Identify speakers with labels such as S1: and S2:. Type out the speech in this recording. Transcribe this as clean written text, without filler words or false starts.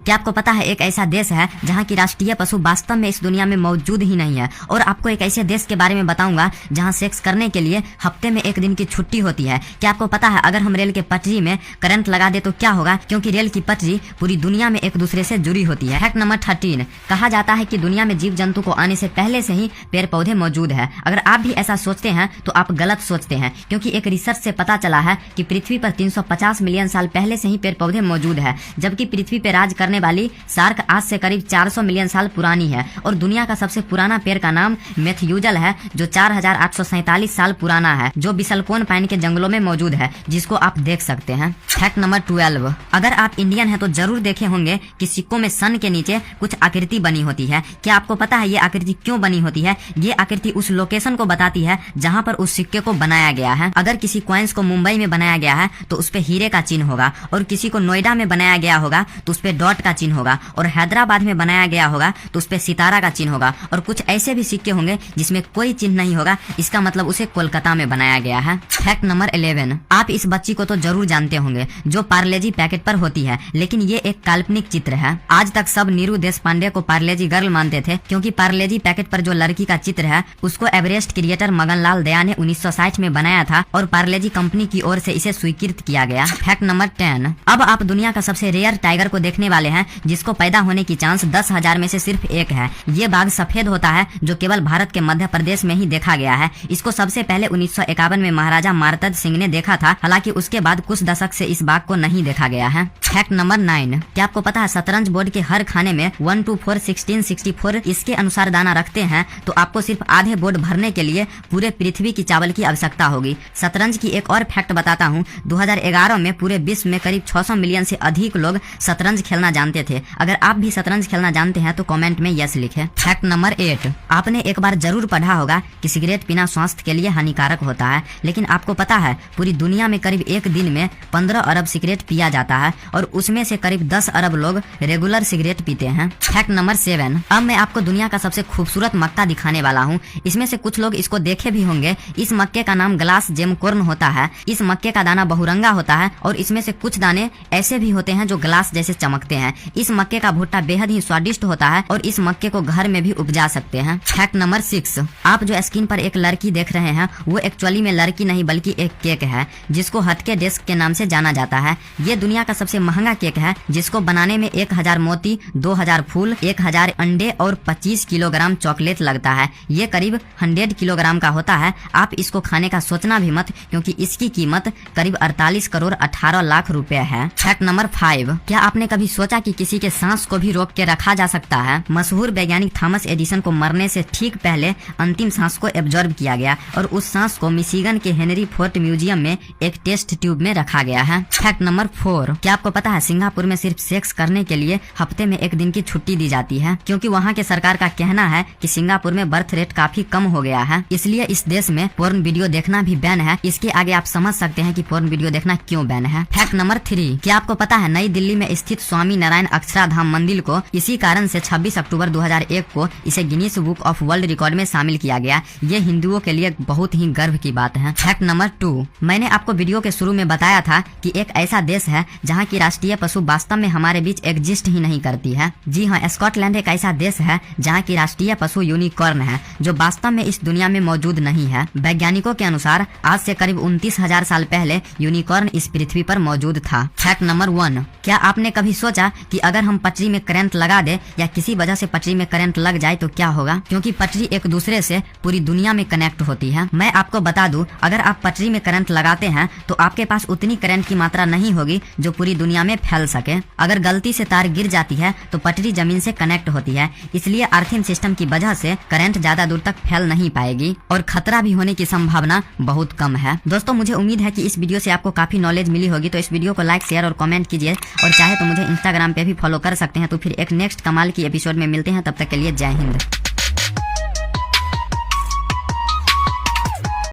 S1: क्या आपको पता है एक ऐसा देश है जहाँ की राष्ट्रीय पशु वास्तव में इस दुनिया में मौजूद ही नहीं है। और आपको एक ऐसे देश के बारे में बताऊंगा जहाँ सेक्स करने के लिए हफ्ते में एक दिन की छुट्टी होती है। क्या आपको पता है अगर हम रेल के पटरी में करंट लगा दे तो क्या होगा, क्योंकि रेल की पटरी पूरी दुनिया में एक दूसरे से जुड़ी होती है। फैक्ट नंबर 13, कहा जाता है कि दुनिया में जीव जंतु को आने से पहले से ही पेड़ पौधे मौजूद है। अगर आप भी ऐसा सोचते हैं तो आप गलत सोचते हैं, क्योंकि एक रिसर्च से पता चला है कि पृथ्वी पर 350 मिलियन साल पहले से ही पेड़ पौधे मौजूद है, जबकि पृथ्वी पर राज करने वाली शार्क आज से करीब 400 मिलियन साल पुरानी है। और दुनिया का सबसे पुराना पेड़ का नाम मेथ्यूजल है, जो 4847 साल पुराना है, जो बिसलकोन पाइन के जंगलों में मौजूद है, जिसको आप देख सकते हैं। फैक्ट नंबर 12, अगर आप इंडियन हैं तो जरूर देखे होंगे कि सिक्कों में सन के नीचे कुछ आकृति बनी होती है। क्या आपको पता है ये आकृति क्यों बनी होती है? ये आकृति उस लोकेशन को बताती है जहाँ पर उस सिक्के को बनाया गया है। अगर किसी कॉइन्स को मुंबई में बनाया गया है तो उस पे हीरे का चिन्ह होगा, और किसी को नोएडा में बनाया गया होगा तो उस पे डॉट का चिन्ह होगा, और हैदराबाद में बनाया गया होगा तो उस पे सितारा का चिन्ह होगा। और कुछ ऐसे भी सिक्के होंगे जिसमें कोई चिन्ह नहीं होगा, इसका मतलब उसे कोलकाता में बनाया गया है। फैक्ट नंबर 11, आप इस बच्ची को तो जरूर जानते होंगे जो पार्लेजी पैकेट पर होती है, लेकिन ये एक काल्पनिक चित्र है। आज तक सब नीरू देशपांडे को पार्लेजी गर्ल मानते थे, क्योंकि पार्लेजी पैकेट पर जो लड़की का चित्र है उसको एवरेस्ट क्रिएटर मगनलाल दया ने 1960 में बनाया था, और पार्लेजी कंपनी की ओर से इसे स्वीकृत किया गया। फैक्ट नंबर 10, अब आप दुनिया का सबसे रेयर टाइगर को देखने वाले हैं, जिसको पैदा होने की चांस 10,000 में से सिर्फ एक है। ये बाघ सफेद होता है, जो केवल भारत के मध्य प्रदेश में ही देखा गया है। इसको सबसे पहले 1951 में महाराजा मारतज सिंह ने देखा था, हालांकि उसके बाद कुछ दशक से इस बाघ को नहीं देखा गया है। फैक्ट नंबर 9, क्या आपको पता है शतरंज बोर्ड के हर खाने में 1 2 4 16 64 इसके अनुसार दाना रखते हैं, तो आपको सिर्फ आधे बोर्ड भरने के लिए पूरे पृथ्वी की चावल की आवश्यकता होगी। शतरंज की एक और फैक्ट बताता हूँ, 2011 में पूरे विश्व में करीब 600 मिलियन से अधिक लोग शतरंज खेलना जानते थे। अगर आप भी शतरंज खेलना जानते हैं तो कमेंट में यस लिखें। फैक्ट नंबर 8, आपने एक बार जरूर पढ़ा होगा कि सिगरेट पीना स्वास्थ्य के लिए हानिकारक होता है, लेकिन आपको पता है पूरी दुनिया में करीब एक दिन में 15 अरब सिगरेट पिया जाता है, और उसमें से करीब 10 अरब लोग रेगुलर सिगरेट पीते हैं। फैक्ट नंबर 7, अब मैं आपको दुनिया का सबसे खूबसूरत मक्का दिखाने वाला हूँ। इसमें से कुछ लोग इसको देखे भी होंगे। इस मक्के का नाम ग्लास जेम कॉर्न होता है। इस मक्के का दाना बहुरंगा होता है, और इसमें से कुछ दाने ऐसे भी होते हैं जो ग्लास जैसे चमकते हैं। इस मक्के का भुट्टा बेहद ही स्वादिष्ट होता है, और इस मक्के को घर में भी उपजा सकते हैं। फैक्ट नंबर 6, आप जो स्क्रीन पर एक लड़की देख रहे हैं वो एक्चुअली में लड़की नहीं बल्कि एक केक है, जिसको हटके डेस्क के नाम से जाना जाता है। ये दुनिया का सबसे महंगा केक है, जिसको बनाने में 1000 मोती, 2000 फूल, 1000 अंडे और 25 किलोग्राम चॉकलेट लगता है। ये करीब 100 किलोग्राम का होता है। आप इसको खाने का सोचना भी मत, क्योंकि इसकी कीमत करीब 48 करोड़ 18 लाख रुपए है। फैक्ट नंबर 5, क्या आपने कभी सोचा कि किसी के सांस को भी रोक के रखा जा सकता है? मशहूर वैज्ञानिक थॉमस एडिसन को मरने से ठीक पहले अंतिम सांस को एब्जॉर्ब किया गया, और उस सांस को मिशिगन के हेनरी फोर्ट म्यूजियम में एक टेस्ट ट्यूब में रखा गया है। फैक्ट नंबर 4, क्या आपको पता है सिंगापुर में सिर्फ सेक्स करने के लिए हफ्ते में एक दिन की छुट्टी दी जाती है, क्योंकि वहाँ के सरकार का कहना है कि सिंगापुर में बर्थ रेट काफी कम हो गया है, इसलिए इस देश में पोर्न वीडियो देखना भी बैन है। इसके आगे आप समझ सकते हैं कि पोर्न वीडियो देखना क्यों बैन है। फैक्ट नंबर 3, क्या आपको पता है नई दिल्ली में स्थित स्वामी नारायण अक्षरधाम मंदिर को इसी कारण से 26 अक्टूबर 2001 को इसे Guinness book of world record में शामिल किया गया। ये हिंदुओं के लिए बहुत ही गर्व की बात है। फैक्ट नंबर 2, मैंने आपको वीडियो के शुरू में बताया था कि एक ऐसा देश है जहाँ की राष्ट्रीय पशु वास्तव में हमारे बीच एग्जिस्ट ही नहीं करती है। जी हाँ, स्कॉटलैंड एक ऐसा देश है जहाँ की राष्ट्रीय पशु यूनिकॉर्न है, जो वास्तव में इस दुनिया में मौजूद नहीं है। वैज्ञानिकों के अनुसार आज से करीब 29,000 साल पहले यूनिकॉर्न इस पृथ्वी पर मौजूद था। फैक्ट नंबर 1, क्या आपने कभी सोचा कि अगर हम पटरी में करंट लगा दे या किसी वजह से पटरी में करंट लग जाए तो क्या होगा? क्योंकि पटरी एक दूसरे से पूरी दुनिया में कनेक्ट होती है। मैं आपको बता दूं, अगर आप पटरी में करंट लगाते हैं तो आपके पास उतनी करंट की मात्रा नहीं होगी जो पूरी दुनिया में फैल सके। अगर गलती से तार गिर जाती है तो पटरी जमीन से कनेक्ट होती है, इसलिए अर्थिंग सिस्टम की वजह से करंट ज्यादा दूर तक फैल नहीं पाएगी, और खतरा भी होने की संभावना बहुत कम है। दोस्तों, मुझे उम्मीद है कि इस वीडियो से आपको काफी नॉलेज मिली होगी, तो इस वीडियो को लाइक, शेयर और कमेंट कीजिए, और चाहे तो मुझे इंस्टाग्राम पे भी फॉलो कर सकते हैं। तो फिर एक नेक्स्ट कमाल की एपिसोड में मिलते हैं, तब तक के लिए जय हिंद।